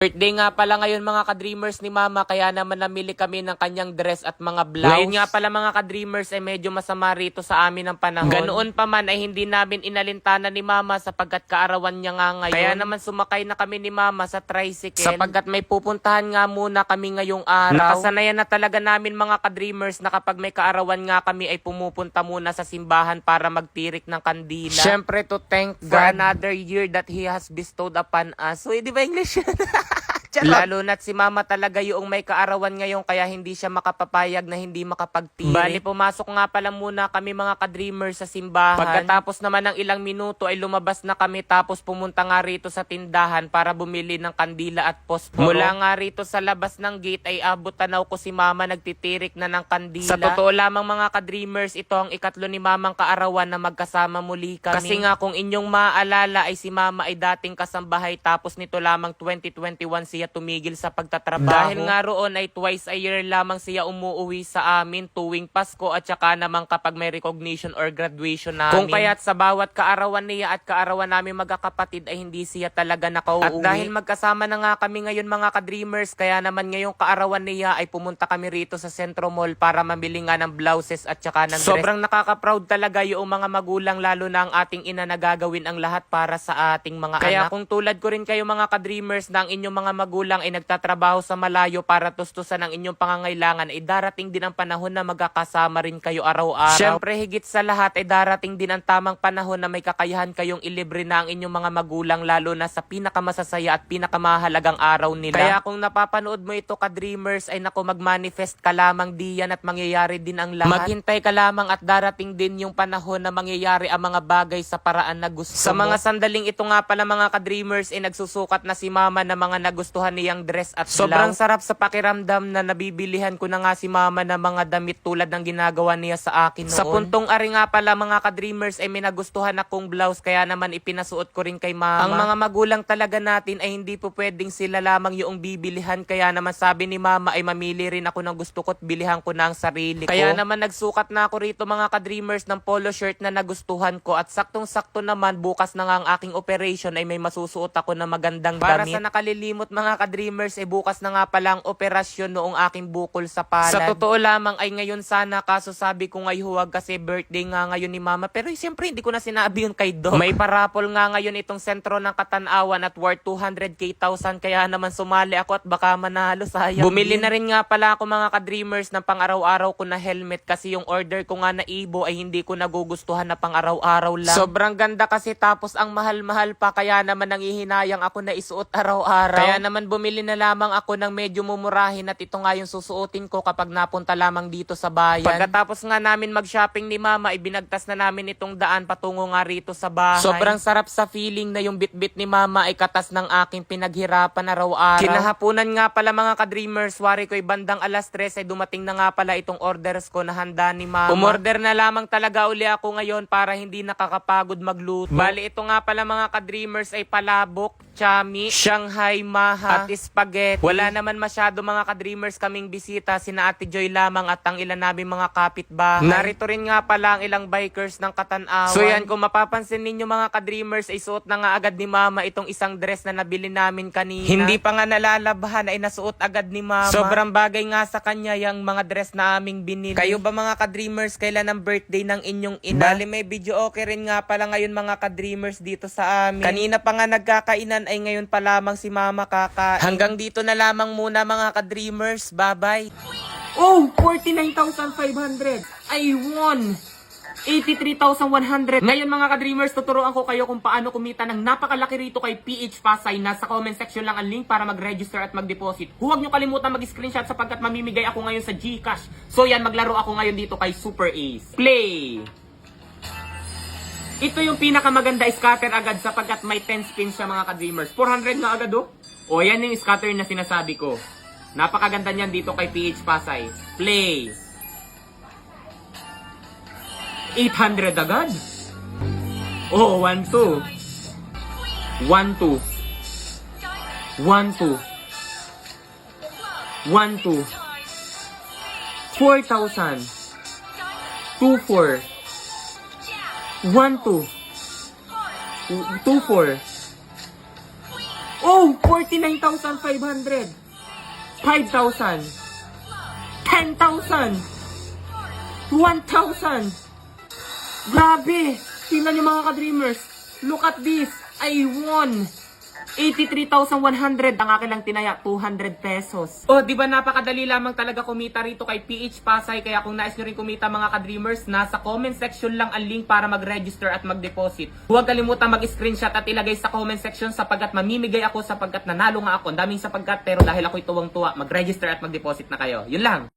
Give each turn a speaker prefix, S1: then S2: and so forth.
S1: Birthday nga pala ngayon mga ka-dreamers ni Mama, kaya naman namili kami ng kanyang dress at mga blouse. Ngayon nga pala mga ka-dreamers ay medyo masama rito sa amin ang panahon. Ganoon pa man ay hindi namin inalintana ni Mama sapagkat kaarawan niya nga ngayon. Kaya naman sumakay na kami ni Mama sa tricycle sapagkat may pupuntahan nga muna kami ngayong araw. Nakasanayan na talaga namin mga ka-dreamers na kapag may kaarawan nga kami ay pumupunta muna sa simbahan para magtirik ng kandila. Syempre to thank God for another year that He has bestowed upon us. So, di ba English yun? Lalo na't si Mama talaga yung may kaarawan ngayon kaya hindi siya makapapayag na hindi makapagtirik. Bali pumasok nga pala muna kami mga ka-dreamers sa simbahan. Pagkatapos naman ng ilang minuto ay lumabas na kami tapos pumunta nga rito sa tindahan para bumili ng kandila at posporo. Mula nga rito sa labas ng gate ay abot tanaw ko si Mama nagtitirik na ng kandila. Sa totoo lamang mga ka-dreamers, ito ang ikatlo ni Mamang kaarawan na magkasama muli kami. Kasi nga kung inyong maaalala ay si Mama ay dating kasambahay tapos nito lamang 2021 siya tumigil sa pagtatrabaho. Dahil nga roon ay twice a year lamang siya umuuwi sa amin tuwing Pasko at saka naman kapag may recognition or graduation namin. Kung kaya't sa bawat kaarawan niya at kaarawan namin magkakapatid ay hindi siya talaga nakauuwi. At dahil magkasama na nga kami ngayon mga ka-dreamers, kaya naman ngayong kaarawan niya ay pumunta kami rito sa Centro Mall para mamili nga ng blouses at saka ng dress. Sobrang nakaka-proud talaga yung mga magulang lalo na ang ating ina na gagawin ang lahat para sa ating mga anak. Kaya kung tulad ko rin kayo mga ka-dreamers na ang inyong mga magulang ay nagtatrabaho sa malayo para tustusan ang inyong pangangailangan, ay darating din ang panahon na magkakasama rin kayo araw-araw. Syempre higit sa lahat ay darating din ang tamang panahon na may kakayahan kayong ilibre na ang inyong mga magulang lalo na sa pinakamasasaya at pinakamahalagang araw nila. Kaya kung napapanood mo ito ka-dreamers ay naku mag-manifest ka lamang diyan at mangyayari din ang lahat. Maghintay ka lamang at darating din yung panahon na mangyayari ang mga bagay sa paraan na gusto mo. Sa mga sandaling ito nga pala mga ka-dreamers ay nagsusukat na si Mama na mga nagustuhan niyang dress at sobrang sarap sa pakiramdam na nabibilihan ko na nga si Mama na mga damit tulad ng ginagawa niya sa akin noon. Sa puntong ari nga pala mga ka-dreamers ay may nagustuhan akong blouse kaya naman ipinasuot ko rin kay Mama. Ang mga magulang talaga natin ay hindi po pwedeng sila lamang yung bibilihan kaya naman sabi ni Mama ay mamili rin ako ng gusto ko at bilihan ko na ang sarili ko. Kaya naman nagsukat na ako rito mga ka-dreamers ng polo shirt na nagustuhan ko at saktong-sakto naman bukas na nga ang aking operation ay may masusuot ako na magandang damit. Para sa nakalilimot mga ka-dreamers ay bukas na nga palang operasyon noong aking bukol sa palad. Sa totoo lamang ay ngayon sana kaso sabi ko ngay huwag kasi birthday nga ngayon ni Mama pero siyempre hindi ko na sinabi yun kay Doc. May parapol nga ngayon itong sentro ng Katanawan at worth 200,000 kaya naman sumali ako at baka manalo sayang. Bumili na rin nga pala ako mga ka-dreamers ng pang-araw-araw ko na helmet kasi yung order ko nga na Ibo ay hindi ko nagugustuhan na pang-araw-araw lang. Sobrang ganda kasi tapos ang mahal-mahal pa kaya naman nangihinayang ako na isuot araw-araw. Kaya naman bumili na lamang ako ng medyo mumurahin at ito nga yung susuotin ko kapag napunta lamang dito sa bayan. Pagkatapos nga namin mag-shopping ni Mama, ibinagtas na namin itong daan patungo nga rito sa bahay. Sobrang sarap sa feeling na yung bitbit ni Mama ay katas ng aking pinaghirapan araw-araw. Kinahapunan nga pala mga ka-dreamers, wari ko'y bandang alas 3 ay dumating na nga pala itong orders ko na handa ni Mama. Umorder na lamang talaga uli ako ngayon para hindi nakakapagod magluto. Bali ito nga pala mga ka-dreamers ay palabok, chami, Shanghai Maha, at spaghetti. Wala naman masyado mga ka-dreamers kaming bisita, sina Ate Joy lamang at ang ilan namin mga kapitbahay. Narito rin nga pala ang ilang bikers ng Katanawan. So yan, kung mapapansin ninyo mga ka-dreamers, ay suot na nga agad ni Mama itong isang dress na nabili namin kanina. Hindi pa nga nalalabhan ay nasuot agad ni Mama. Sobrang bagay nga sa kanya yung mga dress na aming binili. Kayo ba mga ka-dreamers, kailan ang birthday ng inyong ina? Bali may video okay rin nga pala ngayon mga ka-dreamers dito sa amin. Kanina pa nga nagkakainan ay ngayon pa lamang si Mama kakain. Hanggang dito na lamang muna mga ka-dreamers. Bye-bye. Oh, 49,500. I won 83,100. Ngayon mga ka-dreamers, tuturuan ko kayo kung paano kumita ng napakalaki rito kay PH Pasay. Nasa comment section lang ang link para mag-register at mag-deposit. Huwag nyo kalimutan mag-screenshot sapagkat mamimigay ako ngayon sa GCash. So yan, maglaro ako ngayon dito kay Super Ace. Play! Ito yung pinakamaganda scatter agad sapagkat may 10 spins siya mga ka-dreamers. 400 na agad oh. O yan yung scatter na sinasabi ko. Napakaganda niyan dito kay PH Pasay. Play! 800 agad. Oh, 1, 2. 1, 2. 1, 2. 1, 2. 4,000. 2, 4. 1, 2. 2, 4. Oh, 49,500. 5,000. 10,000. 1,000. Grabe. Tingnan niyo mga ka-dreamers. Look at this. I won 83,100. Ang akin lang tinaya, 200 pesos. Oh, di ba napakadali lamang talaga kumita rito kay PH Pasay. Kaya kung nais nyo rin kumita mga ka-dreamers, nasa comment section lang ang link para mag-register at mag-deposit. Huwag kalimutan mag-screenshot at ilagay sa comment section sapagkat mamimigay ako sapagkat nanalo nga ako. Daming sapagkat pero dahil ako'y tuwang-tuwa, mag-register at mag-deposit na kayo. Yun lang.